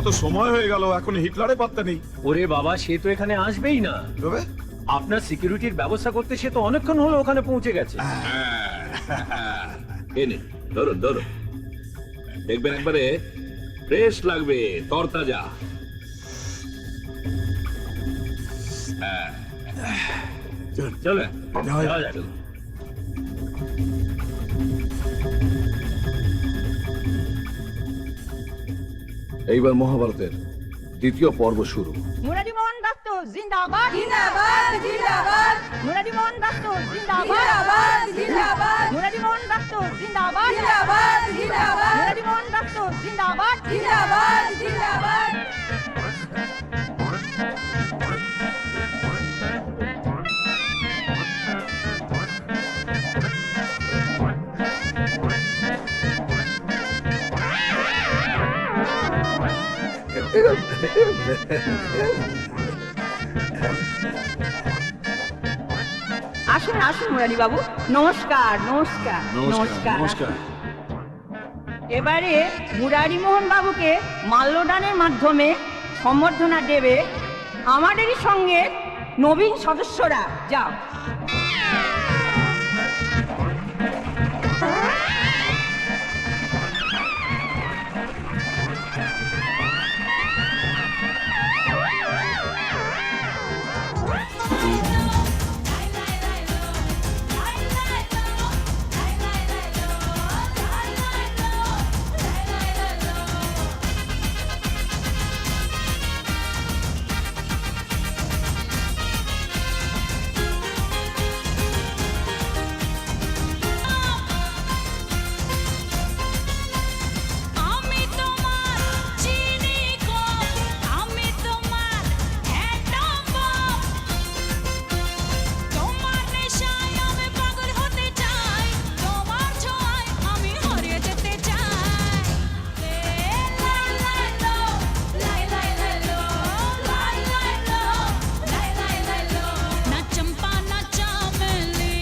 কত সময় হয়ে গেল, এখন হিটলারে পাত্তা নেই। ওরে বাবা, সে তো এখানে আসবেই না। তবে আপনার সিকিউরিটির ব্যবস্থা করতে সে তো অনেকক্ষণ হলো ওখানে পৌঁছে গেছে। এনে ধরুন ধরুন, দেখবেন একবারে ফ্রেশ লাগবে, তরতাজা। চলে যাওয়া যাওয়া যাক। যাক। এইবার মহাভারতের দ্বিতীয় পর্ব শুরু। মুরারি মোহন দত্ত জিন্দাবাদ জিন্দাবাদ জিন্দাবাদ মুরারি মোহন দত্ত জিন্দাবাদ জিন্দাবাদ মুরারি মোহন দত্ত জিন্দাবাদ জিন্দাবাদ জিন্দাবাদ মুরারি মোহন দত্ত জিন্দাবাদ জিন্দাবাদ জিন্দাবাদ আসুন আসুন মুরারি বাবু, নমস্কার নমস্কার নমস্কার নমস্কার। এবারে মুরারি মোহন বাবুকে মাল্যদানের মাধ্যমে সম্বর্ধনা দেবে আমাদেরই সঙ্গে নবীন সদস্যরা। যাও। আমি তোমার চিনি কম, আমি তোমার অ্যাটম বম। তোমার নেশায় আমি পাগল হতে চাই, তোমার ছোঁয়ায় আমি হারিয়ে যেতে চাই। লাই লাই লো, লাই লাই লাই লো, লাই লাই লো, লাই লাই লাই লো। না চম্পা না চামেলি,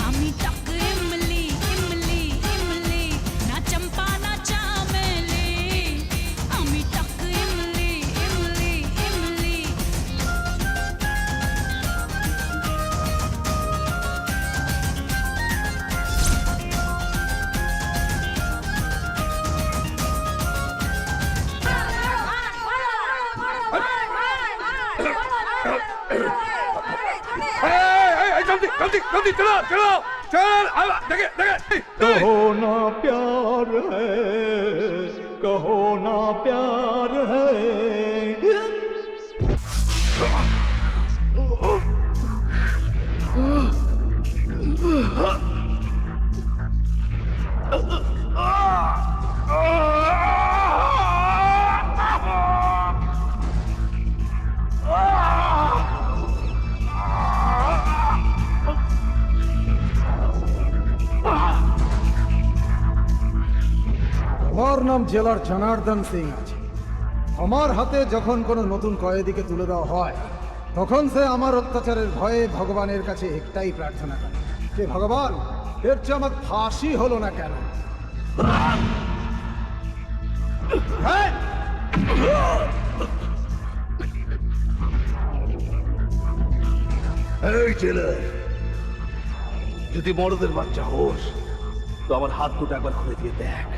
আমি টক ইমলি ইমলি ইমলি। না চম্পা না চামেলি, আমি টক ইমলি ইমলি ইমলি। জলদি জলদি জলদি চলো চলো চল, দেখে দেখে। कहो ना प्यार है, कहो ना प्यार है। আমার নাম জেলার জনার্দন সিং আছে। আমার হাতে যখন কোনো নতুন কয়েদিকে তুলে দেওয়া হয়, তখন সে আমার অত্যাচারের ভয়ে ভগবানের কাছে একটাই প্রার্থনা করে, যে ভগবান, এর চেয়ে আমার ফাঁসি হলো না কেন? হ্যাঁ? এই জেলার, যদি মরদের বাচ্চা হোস তো আমার হাত দুটো একবার খুলে দিয়ে দেখ।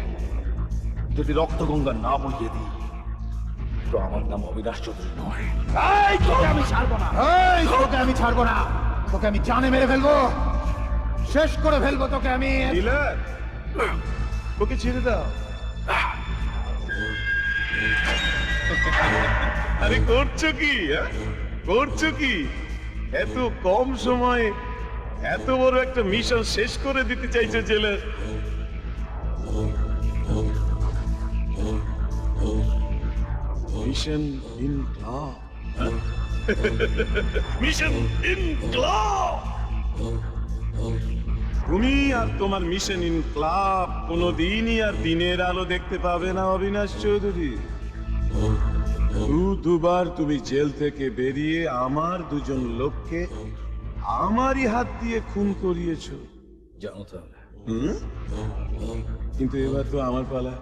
যদি রক্ত গঙ্গা না বইয়ে দিই তো আমার নাম অবিনাশ চৌধুরী নয়। এই, তোকে আমি ছাড়বো না। এই, তোকে আমি ছাড়বো না। তোকে আমি জানে মেরে ফেলবো, শেষ করে ফেলবো তোকে আমি। হিটলার, ওকে ছেড়ে দাও। আরে করছো কি, হ্যাঁ? করছো কি? এত কম সময়ে এত বড় একটা মিশন শেষ করে দিতে চাইছো জেলার? মিশন ইনক্লাব, মিশন ইনক্লাব। তুমি আর তোমার মিশন ইনক্লাব কোনোদিনই আর দিনের আলো দেখতে পাবে না অবিনাশ চৌধুরী। দুবার তুমি জেল থেকে বেরিয়ে আমার দুজন লোককে আমারই হাত দিয়ে খুন করিয়েছো, জানো তাহলে। কিন্তু এবার তো আমার পালা।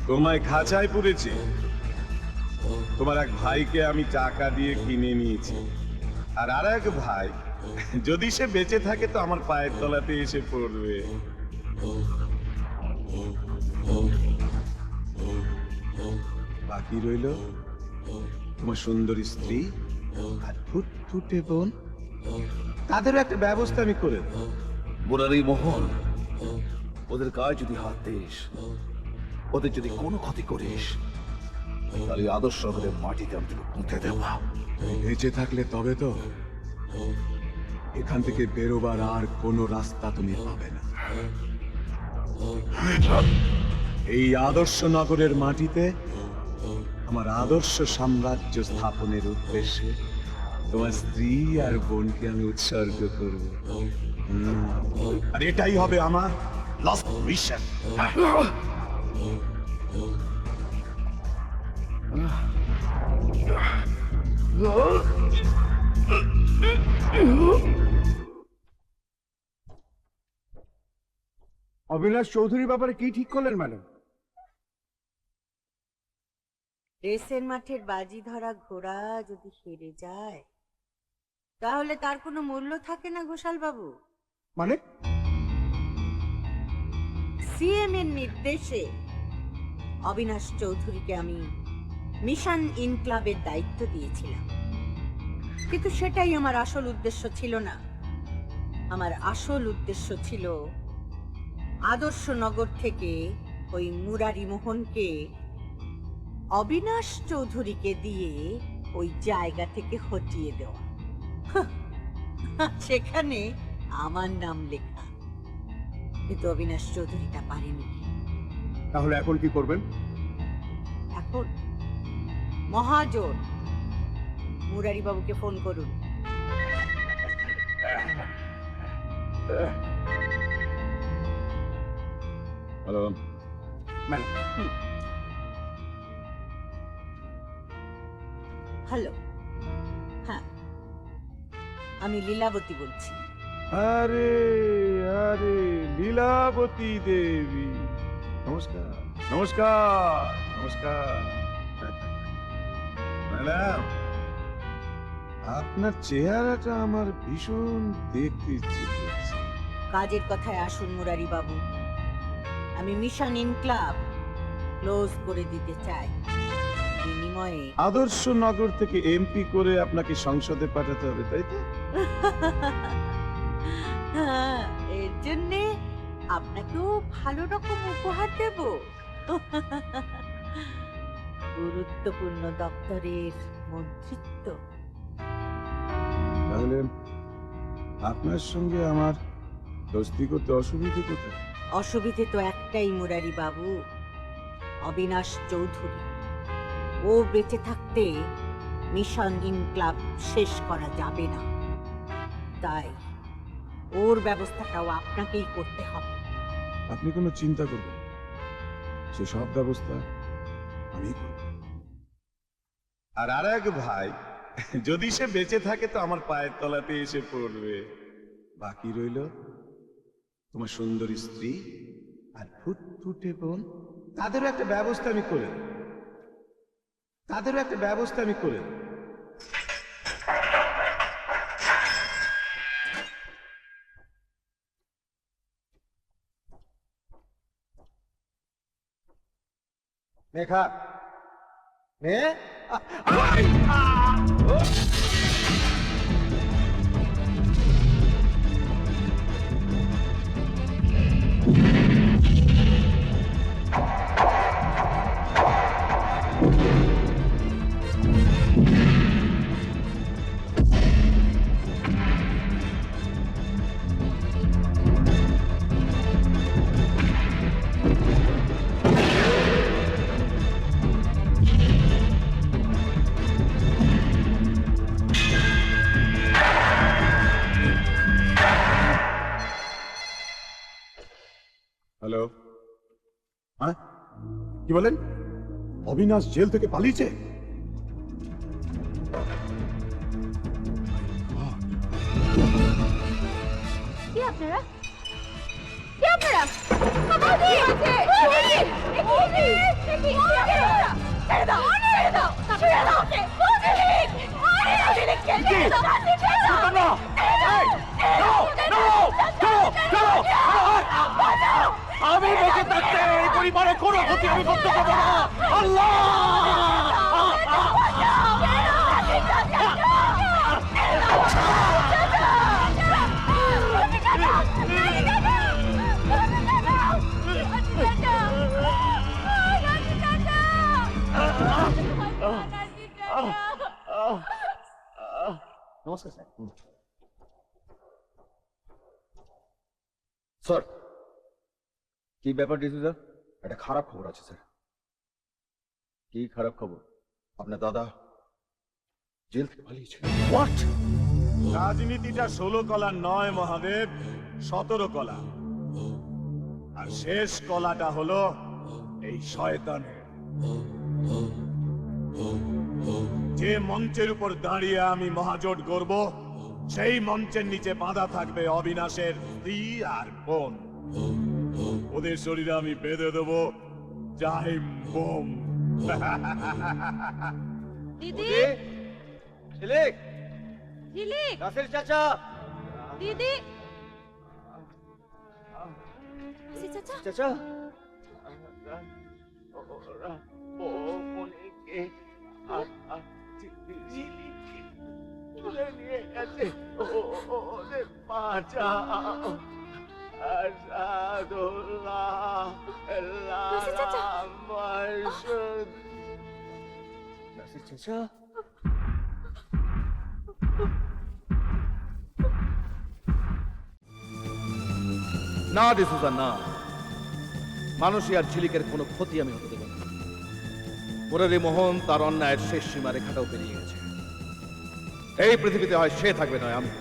তোমায় খাঁচায় পুরেছে। তোমার এক ভাইকে আমি টাকা দিয়ে কিনে নিয়েছি, আর এক ভাই যদি সে বেঁচে থাকে তো আমার পায়ের তলাতে এসে পড়বে। বাকি রইল তোমার সুন্দরী স্ত্রী আর ফুটফুটে বোন, তাদেরও একটা ব্যবস্থা আমি করে দেব। মুরারি মোহন, ওদের গায়ে যদি হাত দিস, ওদের যদি কোনো ক্ষতি করিস, তাহলে আদর্শ নগরের মাটিতে আমি তোকে পুঁতে দেব। বেঁচে থাকলে তবে তো এখান থেকে বেরোবার আর কোনো রাস্তা তুমি পাবে না। এই আদর্শ নগরের মাটিতে আমার আদর্শ সাম্রাজ্য স্থাপনের উদ্দেশ্যে তোমার স্ত্রী আর বোনকে আমি উৎসর্গ করব। আর এটাই হবে আমার লাস্ট মিশন। অবিনাশ চৌধুরীর ব্যাপারে কি ঠিক করলেন ম্যাডাম? রেসের মাঠের বাজি ধরা ঘোড়া যদি হেরে যায়, তাহলে তার কোনো মূল্য থাকে না ঘোষাল বাবু। মানে? সিএম এর নির্দেশে অবিনাশ চৌধুরীকে আমি মিশন ইনক্লাবের দায়িত্ব দিয়েছিলাম, কিন্তু সেটাই আমার আসল উদ্দেশ্য ছিল না। আমার আসল উদ্দেশ্য ছিল আদর্শ নগর থেকে ওই মুরারি মোহনকে অবিনাশ চৌধুরীকে দিয়ে ওই জায়গা থেকে হটিয়ে দেওয়া। সেখানে আমার নাম লেখা, কিন্তু অবিনাশ চৌধুরীটা পারেনি। তাহলে এখন কি করবেন? এখন মহাজোর মুরারি বাবুকে ফোন করুন। হ্যালো ম্যাডাম, হ্যালো, হ্যাঁ, আমি লীলাবতী বলছি। আরে আরে লীলাবতী দেবী, নমস্কার নমস্কার নমস্কার। ম্যাডাম, আপনার চেহারাটা আমার ভীষণ দেখতে ইচ্ছে করছে। কাজের কথায় আসুন মুরারি বাবু, আমি মিশন ইনক্লাব ক্লোজ করে দিতে চাই। বিনিময়ে আদর্শ নগর থেকে এমপি করে আপনাকে সংসদে পাঠাতে হবে, তাই তো? হ্যাঁ, এর জন্যে আপনাকেও ভালো রকম উপহার দেব। গুরুত্বপূর্ণ দপ্তরের মন্ত্রিত্ব। তাহলে আপনার সঙ্গে আমার দোস্তি করতে অসুবিধে কোথায়? অসুবিধে তো একটাই মুরারি বাবু, অবিনাশ চৌধুরী। ও বেঁচে থাকতে মিশন ইনক্লাব শেষ করা যাবে না, তাই ওর ব্যবস্থাটাও আপনাকেই করতে হবে। আপনি কোনো চিন্তা করবেন না, সে সব ব্যবস্থা আমি করব। আর এক ভাই যদি সে বেঁচে থাকে তো আমার পায়ের তলাতে এসে পড়বে। বাকি রইল তোমার সুন্দরী স্ত্রী আর ফুটফুটে বোন, তাদেরও একটা ব্যবস্থা আমি করে দেব। তাদেরও একটা ব্যবস্থা আমি করে দেব। মেঘা, মে হ্যালো, হ্যাঁ কি বলেন? অবিনাশ জেল থেকে পালিয়েছে? কি আপনারা? কি আপনারা? বৌদি আছে বৌদি কি ছেড়ে দাও ছেড়ে দাও ছেড়ে দাও বৌদি আরে ছেড়ে দাও না আমি বেঁচে থাকতে এই পরিবারে কোনো ক্ষতি আমি করতে পারবো না। আল্লাহ নমস্কার স্যার। স্যার কি ব্যাপার ডিসু স্যার? একটা খারাপ খবর আছে স্যার। কি খারাপ খবর? আপনার দাদা জেল থেকে পালিয়েছে। হোয়াট? রাজনীতিটা 16 কলা নয় মহাদেব, 17 কলা। আর শেষ কলাটা হলো এই শয়তানের। যে মঞ্চের উপর দাঁড়িয়ে আমি মহাজোট গড়ব, সেই মঞ্চের নিচে বাঁধা থাকবে অবিনাশের স্ত্রী আর বোন। ওদের শরীরে আমি বেঁধে দেবো জাহিম বোম। দিদি ঝিলিক, ঝিলিক নাসির চাচা, দিদি আসি চাচা চাচা তুলে নিয়ে গেছে, ওদের বাঁচাও। আসাদুল্লাহ নাসির চাচা। মাসুদ। নাসির চাচা, না ডিসুজা না, মানুষই আর ঝিলিকের কোনো ক্ষতি আমি হতে দেব না। মুরারি মোহন তার অন্যায়ের শেষ সীমা রেখাটাও পেরিয়ে গেছে। এই পৃথিবীতে হয় সে থাকবে, নয় আমি।